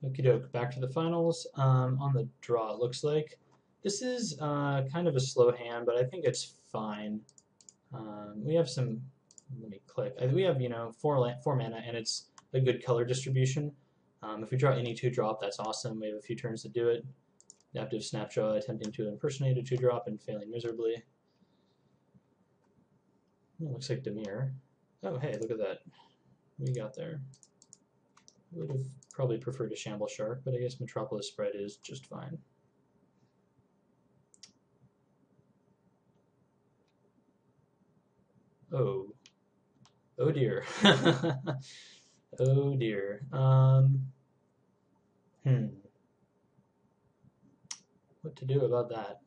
Okie doke, back to the finals. On the draw, it looks like. This is kind of a slow hand, but I think it's fine. We have some, let me click. We have, four mana, and it's a good color distribution. If we draw any 2-drop, that's awesome. We have a few turns to do it. Adaptive Snapshot, attempting to impersonate a 2-drop and failing miserably. Oh, looks like Demir. Oh, hey, look at that. We got there. Would have probably preferred a Shamble Shark, but I guess Metropolis Spread is just fine. Oh. Oh dear. Oh dear. What to do about that?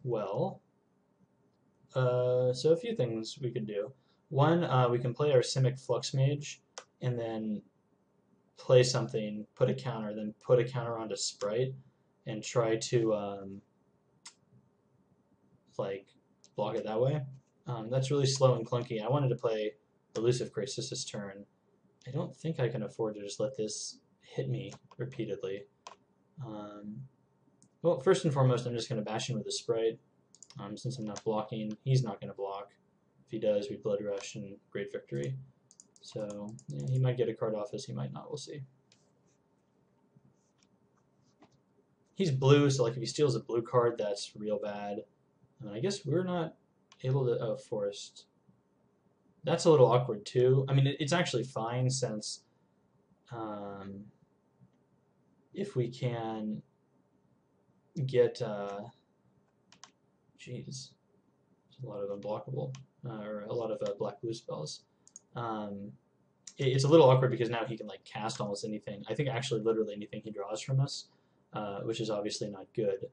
Well, so a few things we could do. One, we can play our Simic Flux Mage, and then play something, put a counter, then put a counter onto Sprite, and try to like block it that way. That's really slow and clunky. I wanted to play Elusive Crisis this turn. I don't think I can afford to just let this hit me repeatedly. Well, first and foremost, I'm just going to bash in with a Sprite. Since I'm not blocking, he's not going to block. If he does, we Blood Rush and great victory. So yeah, he might get a card off us, he might not, we'll see. He's blue, so like if he steals a blue card, that's real bad. I guess we're not able to... Oh, Forest. That's a little awkward too. I mean, it's actually fine since if we can get... Jeez. There's a lot of unblockable, or a lot of black-blue spells. It's a little awkward because now he can like cast almost anything. I think actually literally anything he draws from us, which is obviously not good.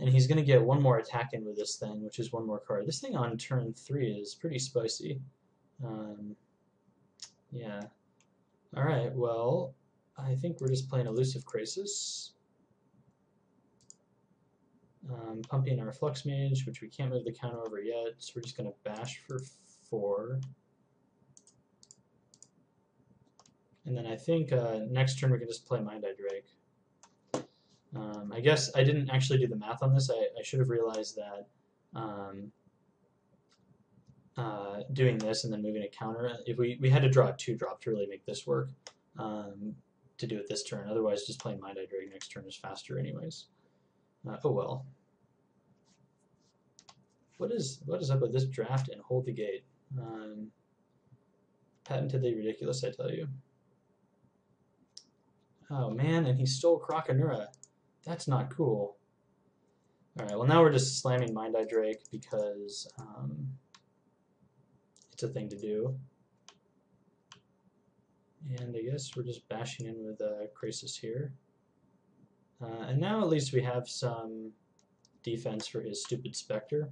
And he's going to get one more attack in with this thing, which is one more card. This thing on turn 3 is pretty spicy. Yeah. Alright, well, I think we're just playing Elusive Crisis. Pumping our Flux Mage, which we can't move the counter over yet, so we're just going to bash for 4. And then I think next turn we can just play Mind Eye Drake. I guess I didn't actually do the math on this. I should have realized that doing this and then moving a counter, if we had to draw a 2-drop to really make this work, to do it this turn. Otherwise, just playing Mind Eye Drake next turn is faster anyways. Oh well. What is up with this draft and Hold the Gate? Patentedly ridiculous, I tell you. Oh man, and he stole Krakenura. That's not cool. Alright, well now we're just slamming Mind Eye Drake because it's a thing to do. And I guess we're just bashing in with Crisis here. And now at least we have some defense for his stupid Spectre.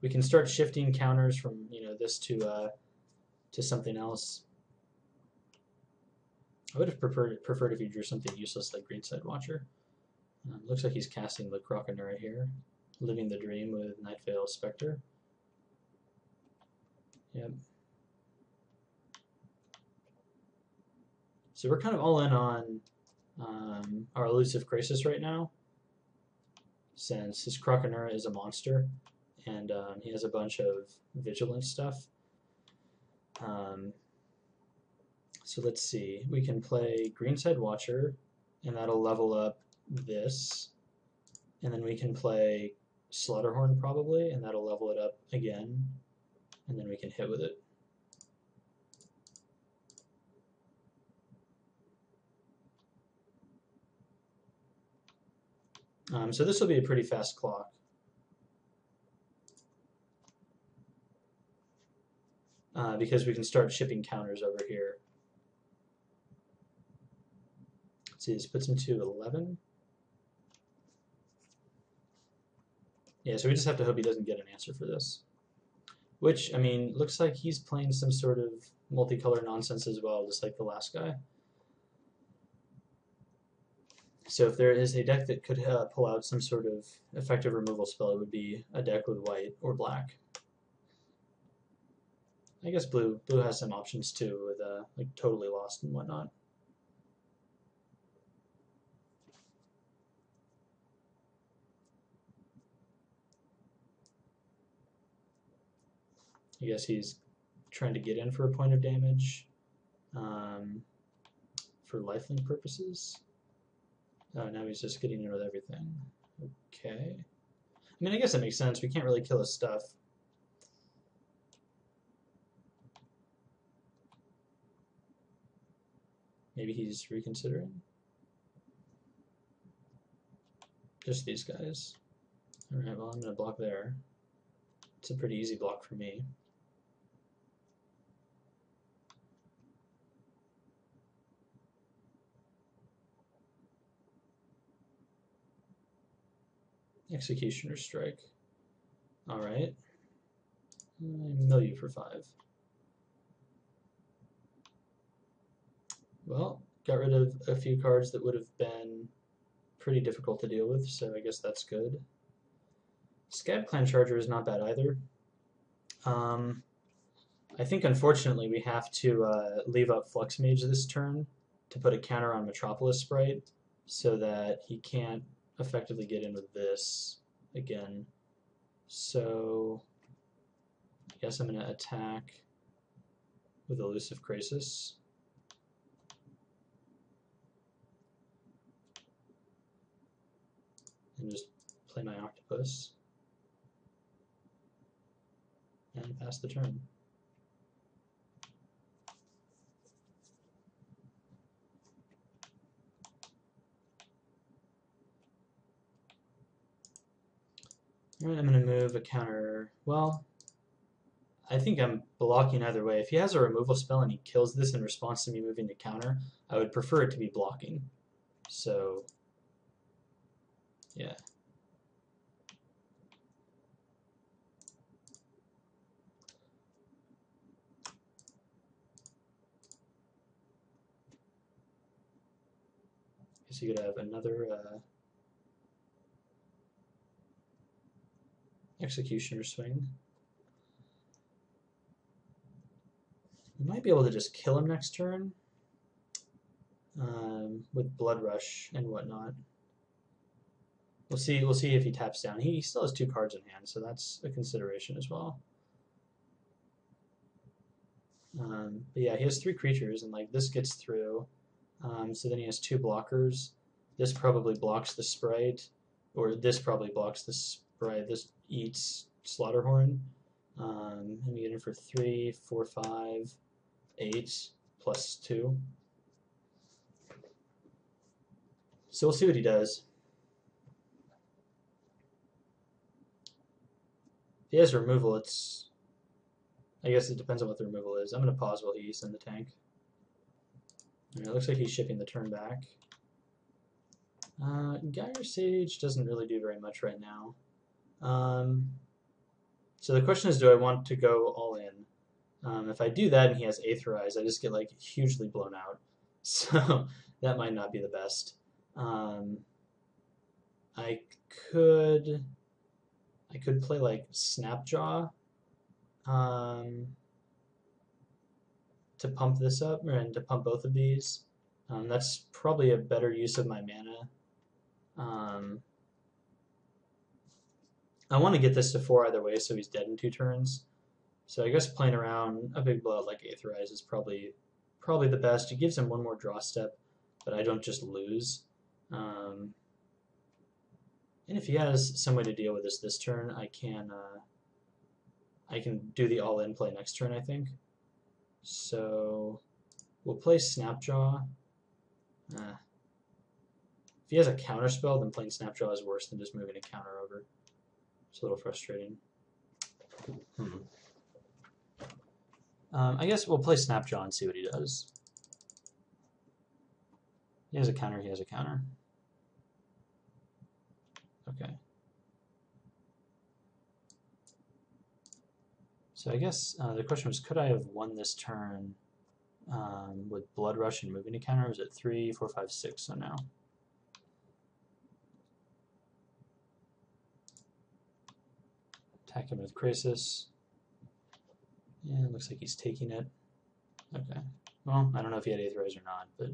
We can start shifting counters from this to something else. I would have preferred if he drew something useless like Greenside Watcher. Looks like he's casting the Krakenura here, living the dream with Nightveil Spectre. Yep. So we're kind of all in on our Elusive Crisis right now, since his Krakenura is a monster, and he has a bunch of Vigilance stuff. So let's see, we can play Greenside Watcher, and that'll level up this, and then we can play Slaughterhorn probably, and that'll level it up again, and then we can hit with it. So this will be a pretty fast clock. Because we can start shipping counters over here. Let's see, this puts him to 11. Yeah, so we just have to hope he doesn't get an answer for this. Which, I mean, looks like he's playing some sort of multicolor nonsense as well, just like the last guy. So if there is a deck that could pull out some sort of effective removal spell, it would be a deck with white or black. I guess blue has some options too, with like Totally Lost and whatnot. I guess he's trying to get in for a point of damage for lifelink purposes. Oh, now he's just getting in with everything. Okay. I mean, I guess it makes sense. We can't really kill his stuff. Maybe he's reconsidering. Just these guys. Alright, well, I'm going to block there. It's a pretty easy block for me. Executioner Strike. Alright. I mill you for 5. Well, got rid of a few cards that would have been pretty difficult to deal with, so I guess that's good. Scab Clan Charger is not bad either. I think unfortunately we have to leave up Flux Mage this turn to put a counter on Metropolis Sprite so that he can't effectively get in with this again. So I guess I'm going to attack with Elusive Krasis. And just play my Octopus. And pass the turn. Alright, I'm going to move a counter. Well, I think I'm blocking either way. If he has a removal spell and he kills this in response to me moving to counter, I would prefer it to be blocking. So, yeah. Guess you could have another Executioner Swing. We might be able to just kill him next turn with Blood Rush and whatnot. We'll see if he taps down. He still has 2 cards in hand, so that's a consideration as well. But yeah, he has 3 creatures, and like this gets through. So then he has 2 blockers. This probably blocks the Sprite, or this probably blocks the Sprite. This eats Slaughterhorn. And we get in for 3, 4, 5, 8, plus 2. So we'll see what he does. If he has removal, I guess it depends on what the removal is. I'm going to pause while he's in the tank. Right, it looks like he's shipping the turn back. Gyre Sage doesn't really do very much right now. So the question is, do I want to go all in? If I do that and he has Aetherize, I just get like hugely blown out. So that might not be the best. I could play like Snapjaw to pump this up, and to pump both of these. That's probably a better use of my mana. I want to get this to 4 either way, so he's dead in 2 turns. So I guess playing around a big blowout like Aetherize is probably the best. It gives him 1 more draw step, but I don't just lose. And if he has some way to deal with this turn, I can do the all-in play next turn, I think. So we'll play Snapjaw. If he has a counter spell, then playing Snapjaw is worse than just moving a counter over. It's a little frustrating. I guess we'll play Snapjaw and see what he does. He has a counter, he has a counter. Okay. So I guess the question was, could I have won this turn with Blood Rush and moving a counter? Was it 3, 4, 5, 6? So now. Attack him with Crisis. Yeah, it looks like he's taking it. Okay. Well, I don't know if he had Aetherize or not, but...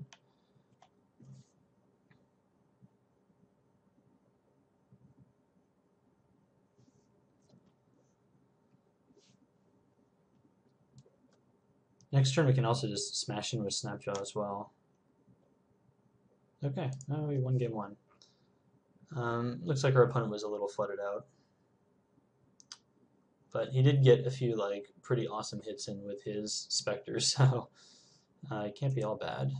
Next turn we can also just smash in with Snapjaw as well. Okay, oh, we won game one. Looks like our opponent was a little flooded out. But he did get a few like pretty awesome hits in with his Spectre, so it can't be all bad.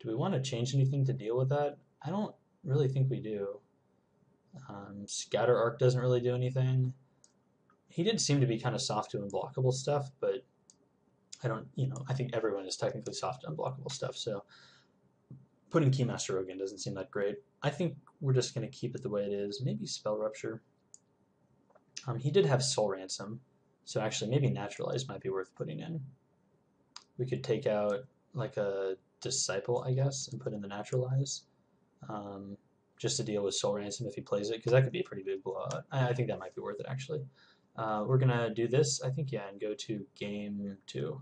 Do we want to change anything to deal with that? I don't really think we do. Scatter Arc doesn't really do anything. He did seem to be kind of soft to unblockable stuff, but I don't, I think everyone is technically soft to unblockable stuff, so putting Keymaster Rogue in doesn't seem that great. I think we're just going to keep it the way it is. Maybe Spell Rupture. He did have Soul Ransom, so actually maybe Naturalize might be worth putting in. We could take out like a Disciple, I guess, and put in the Naturalize, just to deal with Soul Ransom if he plays it, because that could be a pretty big blowout. I think that might be worth it, actually. We're going to do this, I think, yeah, and go to game 2.